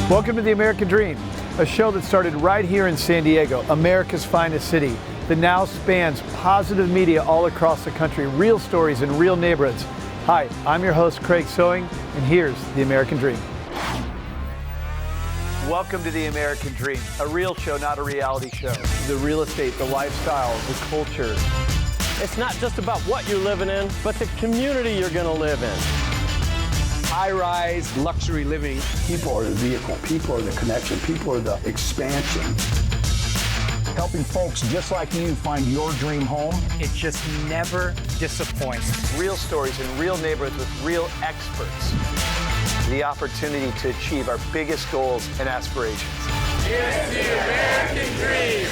Welcome to The American Dream, a show that started right here in San Diego, America's finest city, that now spans positive media all across the country, real stories in real neighborhoods. Hi, I'm your host, Craig Sewing, and here's The American Dream. Welcome to The American Dream, a real show, not a reality show. The real estate, the lifestyle, the culture. It's not just about what you're living in, but the community you're going to live in. High-rise luxury living. People are the vehicle, people are the connection, people are the expansion. Helping folks just like you find your dream home. It just never disappoints. Real stories in real neighborhoods with real experts. The opportunity to achieve our biggest goals and aspirations. Here's the American Dream.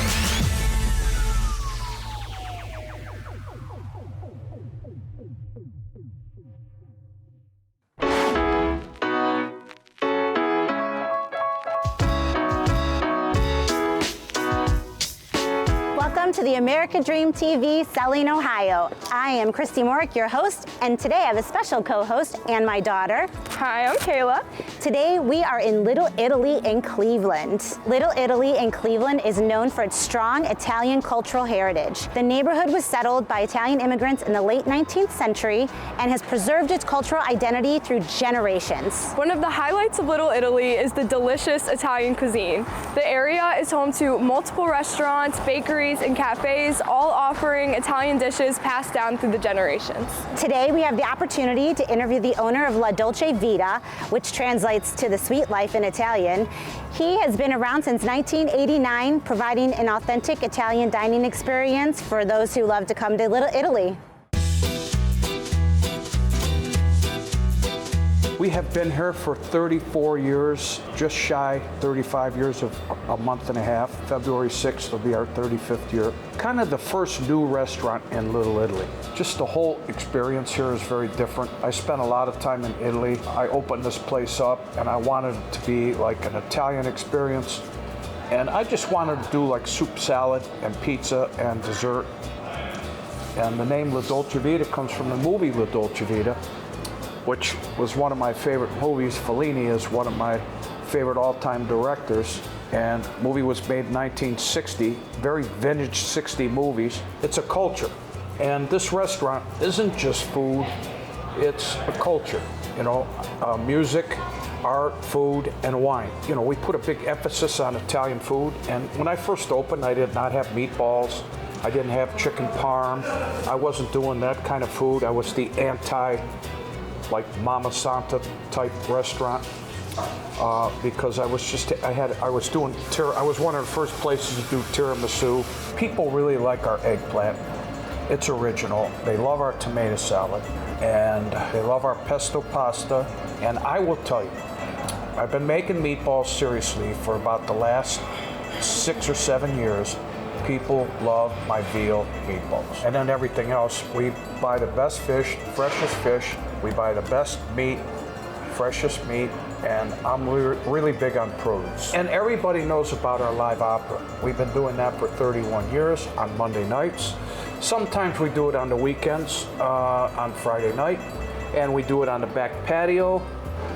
Welcome to the American Dream TV, Selling, Ohio. I am Christy Morick, your host, and today I have a special co-host and my daughter. Hi, I'm Kayla. Today we are in Little Italy in Cleveland. Little Italy in Cleveland is known for its strong Italian cultural heritage. The neighborhood was settled by Italian immigrants in the late 19th century and has preserved its cultural identity through generations. One of the highlights of Little Italy is the delicious Italian cuisine. The area is home to multiple restaurants, bakeries, and cafes, all offering Italian dishes passed down through the generations. Today we have the opportunity to interview the owner of La Dolce Vita, which translates to the sweet life in Italian. He has been around since 1989, providing an authentic Italian dining experience for those who love to come to Little Italy. We have been here for 34 years, just shy 35 years of a month and a half. February 6th will be our 35th year. Kind of the first new restaurant in Little Italy. Just the whole experience here is very different. I spent a lot of time in Italy. I opened this place up and I wanted it to be like an Italian experience. And I just wanted to do like soup, salad, and pizza and dessert. And the name La Dolce Vita comes from the movie La Dolce Vita, which was one of my favorite movies. Fellini is one of my favorite all-time directors. And the movie was made in 1960, very vintage 60 movies. It's a culture. And this restaurant isn't just food, it's a culture. You know, music, art, food, and wine. You know, we put a big emphasis on Italian food. And when I first opened, I did not have meatballs. I didn't have chicken parm. I wasn't doing that kind of food. I was the like Mama Santa type restaurant because I was one of the first places to do tiramisu. People really like our eggplant. It's original. They love our tomato salad and they love our pesto pasta. And I will tell you, I've been making meatballs seriously for about the last 6 or 7 years. People love my veal meatballs. And then everything else, we buy the best fish, freshest fish. We buy the best meat, freshest meat, and I'm really big on produce. And everybody knows about our live opera. We've been doing that for 31 years on Monday nights. Sometimes we do it on the weekends, on Friday night, and we do it on the back patio,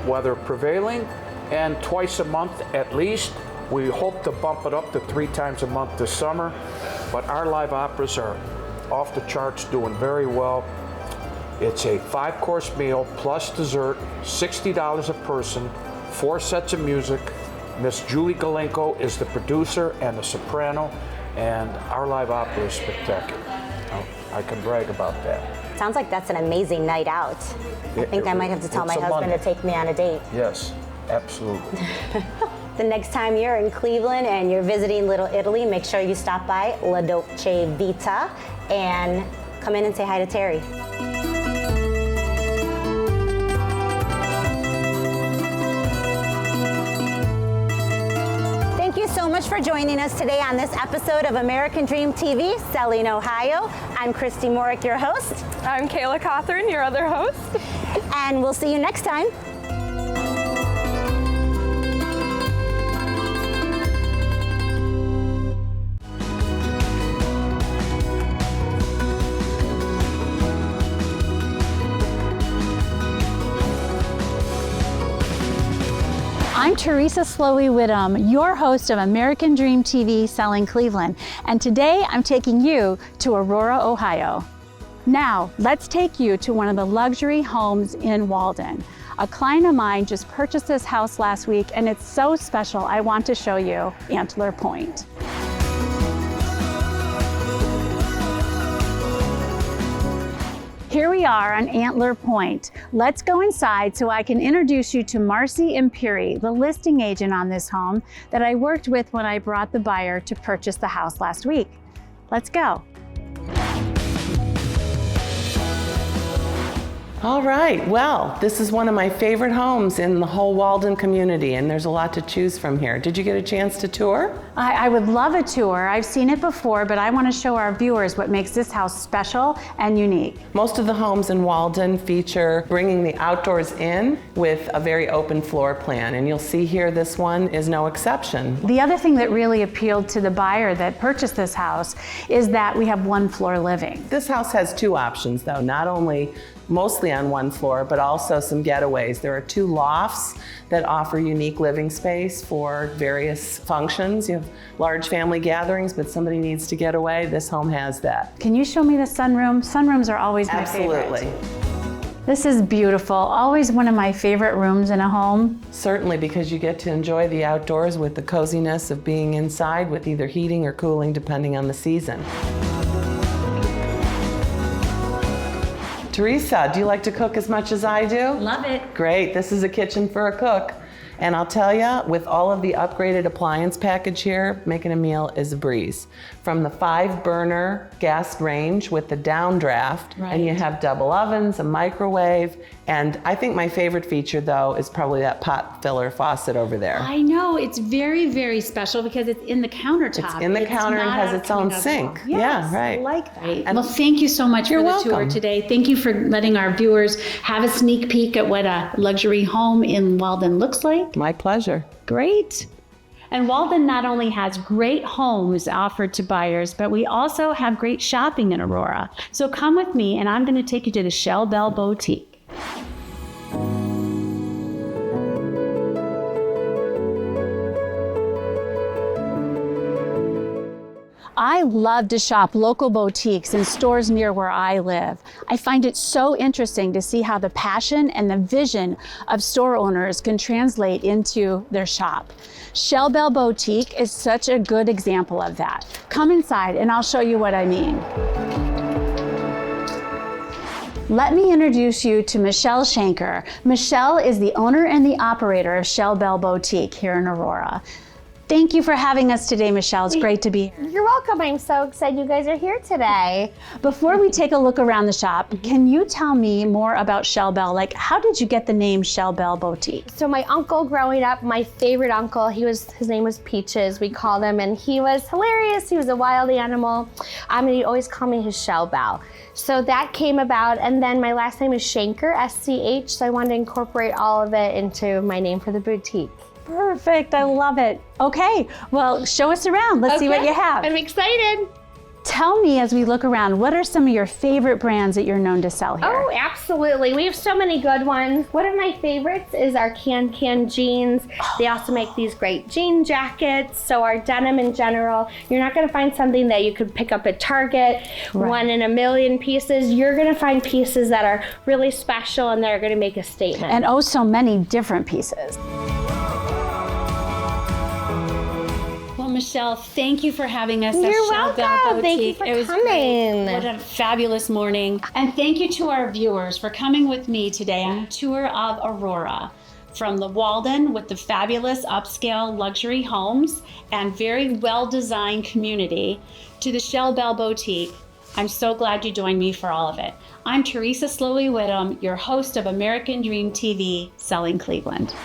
weather prevailing, and twice a month at least. We hope to bump it up to 3 times a month this summer, but our live operas are off the charts, doing very well. It's a 5-course meal plus dessert, $60 a person, 4 sets of music. Miss Julie Galenko is the producer and the soprano, and our live opera is spectacular. I can brag about that. Sounds like that's an amazing night out. I think I might have to tell my husband to take me on a date. Yes, absolutely. The next time you're in Cleveland and you're visiting Little Italy, make sure you stop by La Dolce Vita and come in and say hi to Terry. Thank you so much for joining us today on this episode of American Dream TV, Selling, Ohio. I'm Christy Morick, your host. I'm Kayla Cothran, your other host. And we'll see you next time. I'm Teresa Slowey-Whittam, your host of American Dream TV Selling Cleveland, and today I'm taking you to Aurora, Ohio. Now, let's take you to one of the luxury homes in Walden. A client of mine just purchased this house last week, and it's so special, I want to show you Antler Point. Here we are on Antler Point. Let's go inside so I can introduce you to Marcy Imperi, the listing agent on this home that I worked with when I brought the buyer to purchase the house last week. Let's go. All right, well, this is one of my favorite homes in the whole Walden community, and there's a lot to choose from here. Did you get a chance to tour? I would love a tour. I've seen it before, but I want to show our viewers what makes this house special and unique. Most of the homes in Walden feature bringing the outdoors in with a very open floor plan, and you'll see here this one is no exception. The other thing that really appealed to the buyer that purchased this house is that we have one floor living. This house has two options though, not only mostly on one floor, but also some getaways. There are two lofts that offer unique living space for various functions. You have large family gatherings, but somebody needs to get away. This home has that. Can you show me the sunroom? Sunrooms are always my favorite. Absolutely. This is beautiful. Always one of my favorite rooms in a home. Certainly, because you get to enjoy the outdoors with the coziness of being inside with either heating or cooling depending on the season. Teresa, do you like to cook as much as I do? Love it. Great, this is a kitchen for a cook. And I'll tell you, with all of the upgraded appliance package here, making a meal is a breeze. From the 5-burner gas range with the downdraft, and you have double ovens, a microwave, and I think my favorite feature though is probably that pot filler faucet over there. I know, it's very, very special because it's in the countertop. It's in the counter and has its own sink. Yes, yeah, right. I like that. Well, thank you so much for the tour today. Thank you for letting our viewers have a sneak peek at what a luxury home in Walden looks like. My pleasure. Great. And Walden not only has great homes offered to buyers, but we also have great shopping in Aurora. So come with me and I'm going to take you to the Shell Bell Boutique. I love to shop local boutiques and stores near where I live. I find it so interesting to see how the passion and the vision of store owners can translate into their shop. Shell Bell Boutique is such a good example of that. Come inside and I'll show you what I mean. Let me introduce you to Michelle Shanker. Michelle is the owner and the operator of Shell Bell Boutique here in Aurora. Thank you for having us today, Michelle. It's great to be here. You're welcome. I'm so excited you guys are here today. Before we take a look around the shop, can you tell me more about Shell Bell? Like, how did you get the name Shell Bell Boutique? So my uncle growing up, my favorite uncle, his name was Peaches, we called him, and he was hilarious. He was a wild animal. He'd always call me his Shell Bell. So that came about, and then my last name is Shanker, S-C-H, so I wanted to incorporate all of it into my name for the boutique. Perfect, I love it. Okay, well, show us around. Let's see what you have. I'm excited. Tell me as we look around, what are some of your favorite brands that you're known to sell here? Oh, absolutely. We have so many good ones. One of my favorites is our Can jeans. They also make these great jean jackets. So our denim in general, you're not going to find something that you could pick up at Target, one in a million pieces. You're going to find pieces that are really special and that are going to make a statement. And oh, so many different pieces. Michelle, thank you for having us. You're welcome. Thank you for coming. What a fabulous morning. And thank you to our viewers for coming with me today on a tour of Aurora. From the Walden with the fabulous upscale luxury homes and very well-designed community to the Shell Bell Boutique. I'm so glad you joined me for all of it. I'm Teresa Slowey-Whittam, your host of American Dream TV, Selling Cleveland.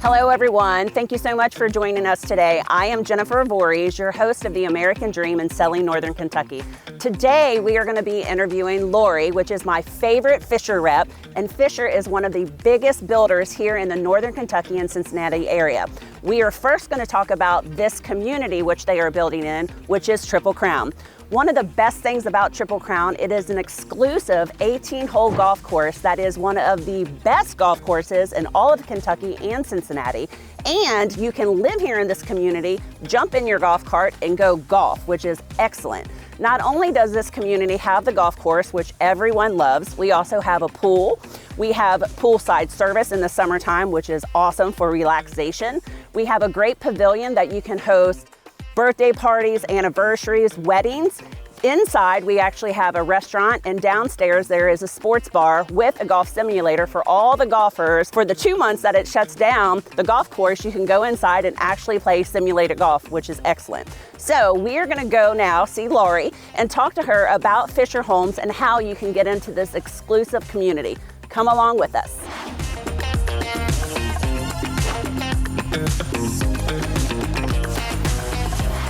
Hello everyone, thank you so much for joining us today. I am Jennifer Voorhees, your host of the American Dream in Selling Northern Kentucky. Today we are going to be interviewing Lori, which is my favorite Fisher rep, and Fisher is one of the biggest builders here in the Northern Kentucky and Cincinnati area. We are first going to talk about this community which they are building in, which is Triple Crown. One of the best things about Triple Crown, it is an exclusive 18-hole golf course that is one of the best golf courses in all of Kentucky and Cincinnati. And you can live here in this community, jump in your golf cart and go golf, which is excellent. Not only does this community have the golf course, which everyone loves, we also have a pool. We have poolside service in the summertime, which is awesome for relaxation. We have a great pavilion that you can host birthday parties, anniversaries, weddings. Inside, we actually have a restaurant, and downstairs there is a sports bar with a golf simulator for all the golfers. For the 2 months that it shuts down, the golf course, you can go inside and actually play simulated golf, which is excellent. So we are gonna go now see Lori and talk to her about Fisher Homes and how you can get into this exclusive community. Come along with us.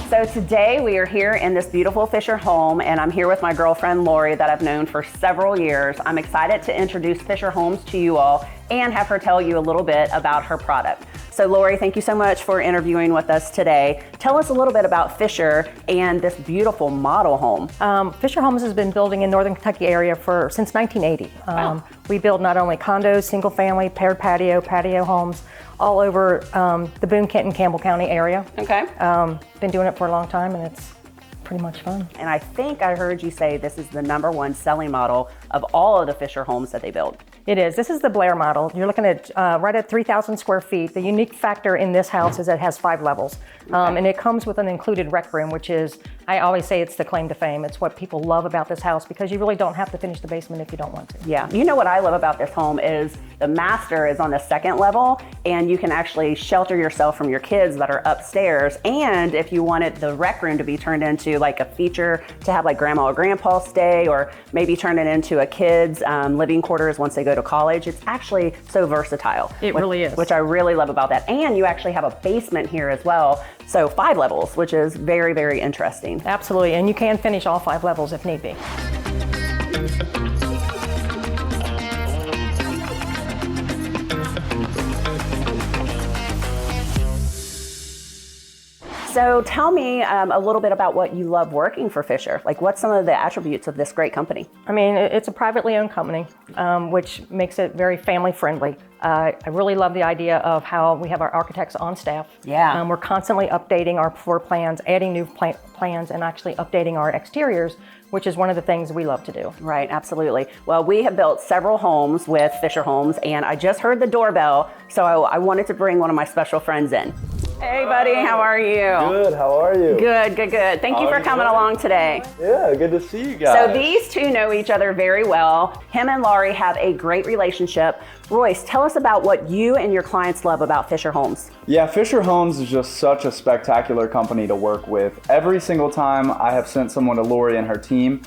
So today we are here in this beautiful Fisher home, and I'm here with my girlfriend Lori that I've known for several years. I'm excited to introduce Fisher Homes to you all and have her tell you a little bit about her product. So Lori, thank you so much for interviewing with us today. Tell us a little bit about Fisher and this beautiful model home. Fisher Homes has been building in Northern Kentucky area since 1980. Wow. We build not only condos, single family, paired patio homes, all over the Boone, Kenton, Campbell County area. Okay. Been doing it for a long time, and it's pretty much fun. And I think I heard you say this is the #1 selling model of all of the Fisher homes that they build. It is. This is the Blair model. You're looking at right at 3,000 square feet. The unique factor in this house is that it has 5 levels. And it comes with an included rec room, which is, I always say it's the claim to fame. It's what people love about this house because you really don't have to finish the basement if you don't want to. Yeah. You know what I love about this home is the master is on the 2nd level, and you can actually shelter yourself from your kids that are upstairs. And if you wanted the rec room to be turned into like a feature to have like grandma or grandpa stay, or maybe turn it into a kid's living quarters once they go to college, it's actually so versatile. It really is. Which I really love about that. And you actually have a basement here as well. So 5 levels, which is very, very interesting. Absolutely. And you can finish all 5 levels if need be. So tell me a little bit about what you love working for Fisher. Like, what's some of the attributes of this great company? I mean, it's a privately owned company, which makes it very family friendly. I really love the idea of how we have our architects on staff. Yeah. We're constantly updating our floor plans, adding new plans, and actually updating our exteriors, which is one of the things we love to do. Right, absolutely. Well, we have built several homes with Fisher Homes, and I just heard the doorbell, so I wanted to bring one of my special friends in. Hey, buddy, how are you? Good, how are you? Good. Thank you for coming along today. Yeah, good to see you guys. So these two know each other very well. Him and Laurie have a great relationship. Royce, tell us about what you and your clients love about Fisher Homes. Yeah, Fisher Homes is just such a spectacular company to work with. Every single time I have sent someone to Laurie and her team,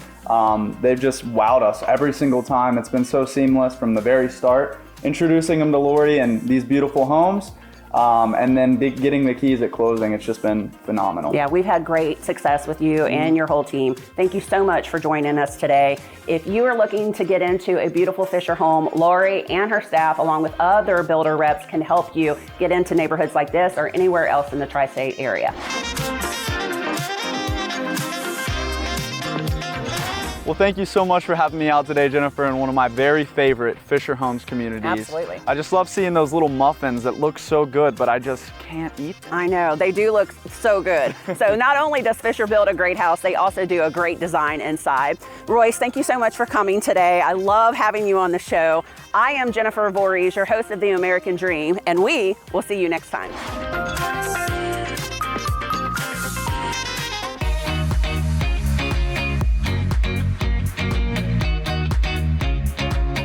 they've just wowed us every single time. It's been so seamless from the very start, introducing them to Laurie and these beautiful homes. And then getting the keys at closing, it's just been phenomenal. Yeah, we've had great success with you and your whole team. Thank you so much for joining us today. If you are looking to get into a beautiful Fisher home, Lori and her staff, along with other builder reps, can help you get into neighborhoods like this or anywhere else in the tri-state area. Well, thank you so much for having me out today, Jennifer, in one of my very favorite Fisher Homes communities. Absolutely. I just love seeing those little muffins that look so good, but I just can't eat them. I know, they do look so good. So not only does Fisher build a great house, they also do a great design inside. Royce, thank you so much for coming today. I love having you on the show. I am Jennifer Voorhees, your host of The American Dream, and we will see you next time.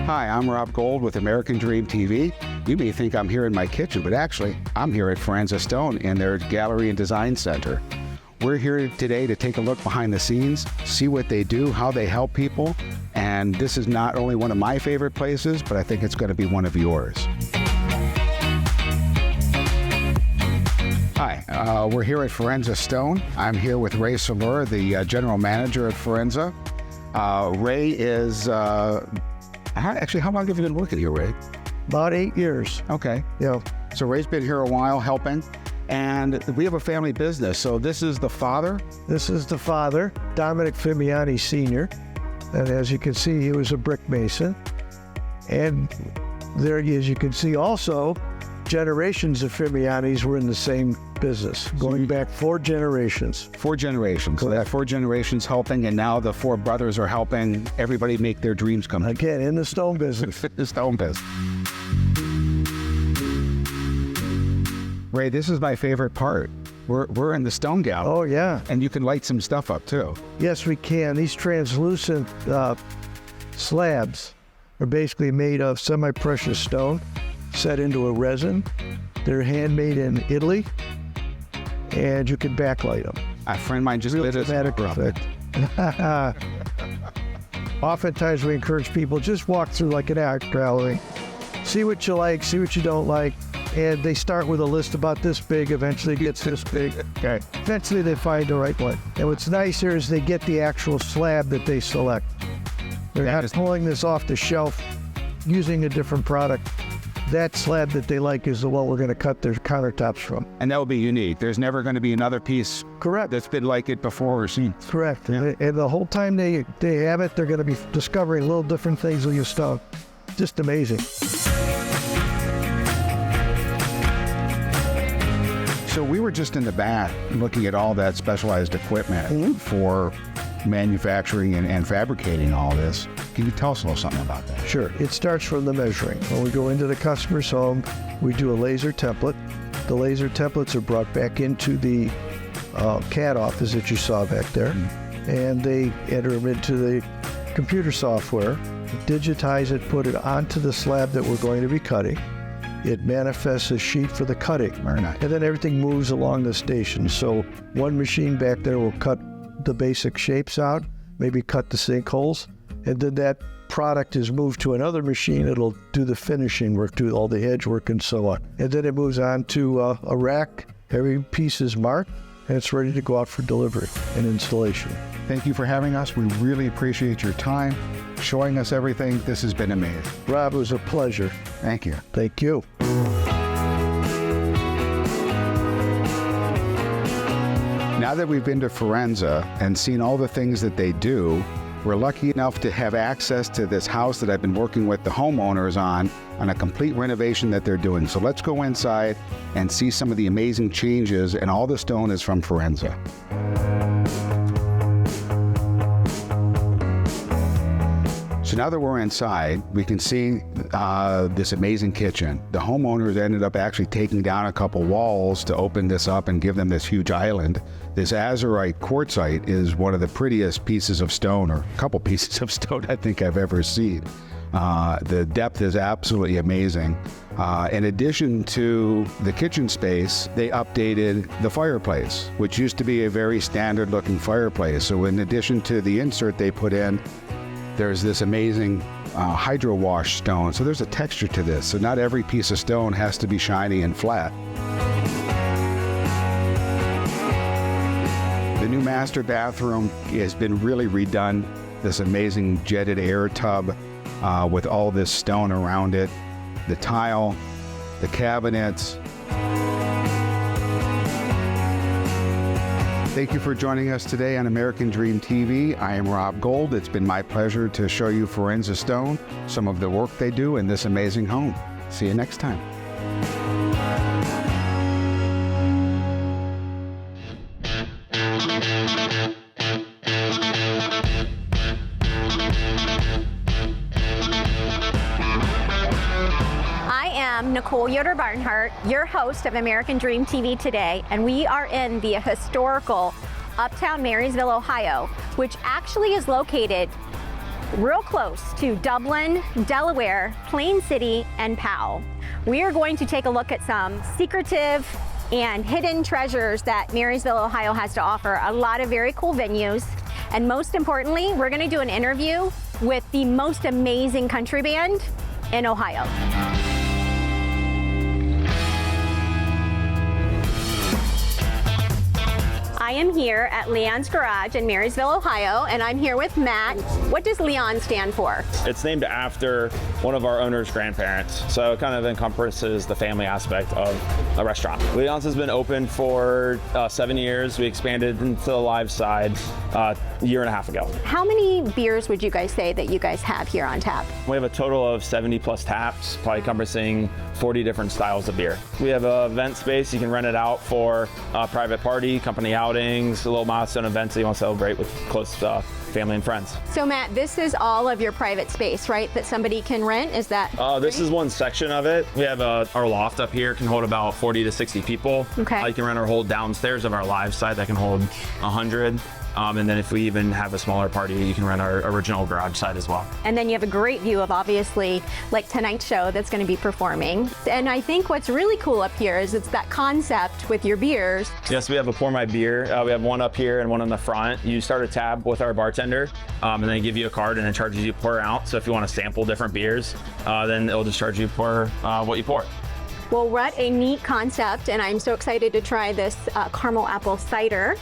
Hi, I'm Rob Gold with American Dream TV. You may think I'm here in my kitchen, but actually, I'm here at Forenza Stone in their Gallery and Design Center. We're here today to take a look behind the scenes, see what they do, how they help people, and this is not only one of my favorite places, but I think it's going to be one of yours. Hi, we're here at Forenza Stone. I'm here with Ray Salur, the General Manager at Forenza. Ray is Actually, how long have you been working here, Ray? About 8 years. Okay. Yeah. So Ray's been here a while helping, and we have a family business. So this is the father? This is the father, Dominic Fimiani Sr. And as you can see, he was a brick mason. And there, as you can see also, generations of Fimianis were in the same business, going back 4 generations. 4 generations. So that 4 generations helping, and now the 4 brothers are helping everybody make their dreams come true. Again, in the stone business. The stone business. Ray, this is my favorite part. We're in the stone gallery. Oh, yeah. And you can light some stuff up, too. Yes, we can. These translucent slabs are basically made of semi-precious stone set into a resin. They're handmade in Italy, and you can backlight them. A friend of mine just lit his effect. Oftentimes we encourage people, just walk through like an art gallery. See what you like, see what you don't like. And they start with a list about this big, eventually it gets this big. Okay. Eventually they find the right one. And what's nice here is they get the actual slab that they select. They're not pulling this off the shelf using a different product. That slab that they like is the one we're going to cut their countertops from. And that will be unique. There's never going to be another piece correct that's been like it before or seen. Correct. Yeah. And the whole time they have it, they're going to be discovering little different things with your stone. Just amazing. So we were just in the back looking at all that specialized equipment for manufacturing and fabricating all this. Can you tell us a little something about that? Sure. It starts from the measuring. When we go into the customer's home, we do a laser template. The laser templates are brought back into the CAD office that you saw back there, and they enter them into the computer software, digitize it, put it onto the slab that we're going to be cutting. It manifests a sheet for the cutting, and then everything moves along the station. So one machine back there will cut the basic shapes out, maybe cut the sinkholes, and then that product is moved to another machine. It'll do the finishing work, do all the edge work and so on. And then it moves on to a rack. Every piece is marked, and it's ready to go out for delivery and installation. Thank you for having us. We really appreciate your time, showing us everything. This has been amazing. Rob, it was a pleasure. Thank you. Thank you. Now that we've been to Forenza and seen all the things that they do, we're lucky enough to have access to this house that I've been working with the homeowners on a complete renovation that they're doing. So let's go inside and see some of the amazing changes, and all the stone is from Forenza. So now that we're inside, we can see this amazing kitchen. The homeowners ended up actually taking down a couple walls to open this up and give them this huge island. This azurite quartzite is one of the prettiest pieces of stone, or a couple pieces of stone I think I've ever seen. The depth is absolutely amazing. In addition to the kitchen space, they updated the fireplace, which used to be a very standard looking fireplace. So in addition to the insert they put in, there's this amazing hydro wash stone. So there's a texture to this. So not every piece of stone has to be shiny and flat. The new master bathroom has been really redone. This amazing jetted air tub with all this stone around it. The tile, the cabinets. Thank you for joining us today on American Dream TV. I am Rob Gold. It's been my pleasure to show you Forenza Stone, some of the work they do in this amazing home. See you next time. Nicole Yoder Barnhart, your host of American Dream TV today, and we are in the historical Uptown Marysville, Ohio, which actually is located real close to Dublin, Delaware, Plain City, and Powell. We are going to take a look at some secretive and hidden treasures that Marysville, Ohio has to offer. A lot of very cool venues, and most importantly, we're going to do an interview with the most amazing country band in Ohio. I am here at Leon's Garage in Marysville, Ohio, and I'm here with Matt. What does Leon stand for? It's named after one of our owner's grandparents, so it kind of encompasses the family aspect of a restaurant. Leon's has been open for 7 years. We expanded into the live side a year and a half ago. How many beers would you guys say that you guys have here on tap? We have a total of 70 plus taps, probably encompassing 40 different styles of beer. We have an event space. You can rent it out for a private party, company outings, little milestone events that you want to celebrate with close family and friends. So Matt, this is all of your private space, right? That somebody can rent, is that? This is one section of it. We have our loft up here can hold about 40 to 60 people. Okay. You can rent our whole downstairs of our live side that can hold 100. And then if we even have a smaller party, you can rent our original garage side as well. And then you have a great view of obviously like tonight's show that's going to be performing. And I think what's really cool up here is it's that concept with your beers. Yes, we have a Pour My Beer. We have one up here and one in the front. You start a tab with our bartender, and they give you a card and it charges you per ounce. So if you want to sample different beers, then it'll just charge you per what you pour. Well, what a neat concept, and I'm so excited to try this caramel apple cider.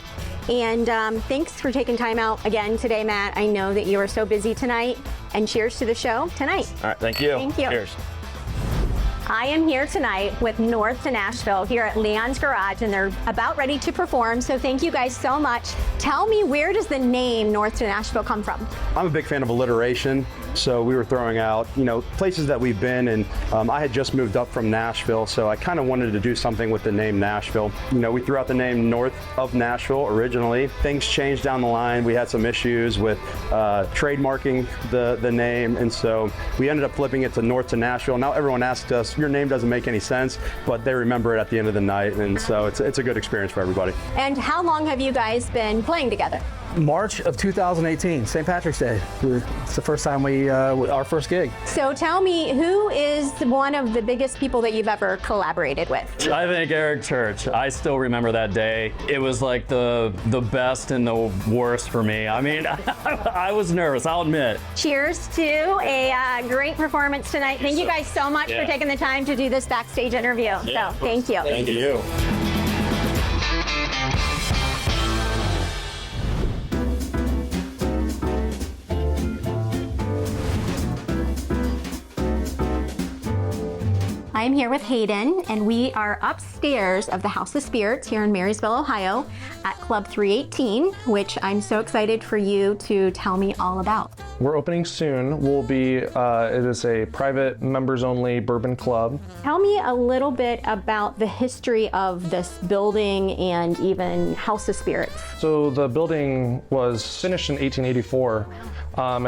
And thanks for taking time out again today, Matt. I know that you are so busy tonight, and cheers to the show tonight. All right, thank you. Thank you. Cheers. I am here tonight with North to Nashville here at Leon's Garage, and they're about ready to perform, so thank you guys so much. Tell me, where does the name North to Nashville come from? I'm a big fan of alliteration, so we were throwing out, places that we've been, and I had just moved up from Nashville, so I kind of wanted to do something with the name Nashville. We threw out the name North of Nashville originally. Things changed down the line. We had some issues with trademarking the name, and so we ended up flipping it to North to Nashville. Now everyone asks us, your name doesn't make any sense, but they remember it at the end of the night, and so it's a good experience for everybody. And how long have you guys been playing together? March of 2018, St. Patrick's Day. It's the first time our first gig. So tell me, who is one of the biggest people that you've ever collaborated with? I think Eric Church. I still remember that day. It was like the best and the worst for me. I mean, I was nervous, I'll admit. Cheers to a great performance tonight. Thank you guys so much for taking the time to do this backstage interview. Yeah, so thank you. Thank you. I'm here with Hayden, and we are upstairs of the House of Spirits here in Marysville, Ohio at Club 318, which I'm so excited for you to tell me all about. We're opening soon. It is a private members-only bourbon club. Tell me a little bit about the history of this building and even House of Spirits. So the building was finished in 1884.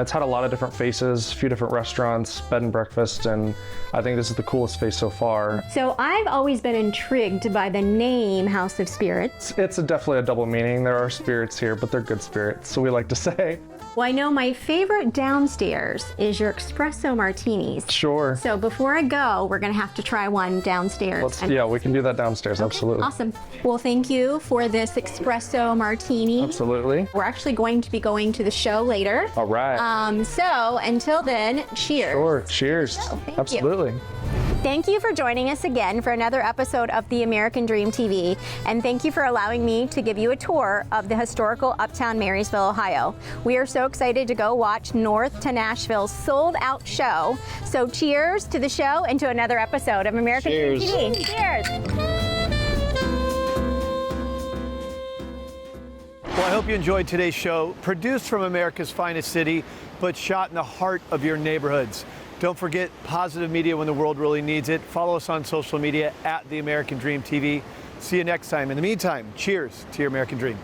It's had a lot of different faces, a few different restaurants, bed and breakfast, and I think this is the coolest face so far. So I've always been intrigued by the name House of Spirits. It's definitely a double meaning. There are spirits here, but they're good spirits, so we like to say. Well, I know my favorite downstairs is your espresso martinis. Sure. So before I go, we're gonna have to try one downstairs. Yeah, we can do that downstairs, absolutely. Awesome. Well, thank you for this espresso martini. Absolutely. We're actually going to be going to the show later. All right. So until then, cheers. Sure, cheers. Absolutely. Thank you for joining us again for another episode of The American Dream TV, and thank you for allowing me to give you a tour of the historical Uptown Marysville, Ohio. We are so excited to go watch North to Nashville's sold-out show. So cheers to the show and to another episode of American Dream TV. Cheers! Well, I hope you enjoyed today's show, produced from America's finest city, but shot in the heart of your neighborhoods. Don't forget positive media when the world really needs it. Follow us on social media at The American Dream TV. See you next time. In the meantime, cheers to your American dream.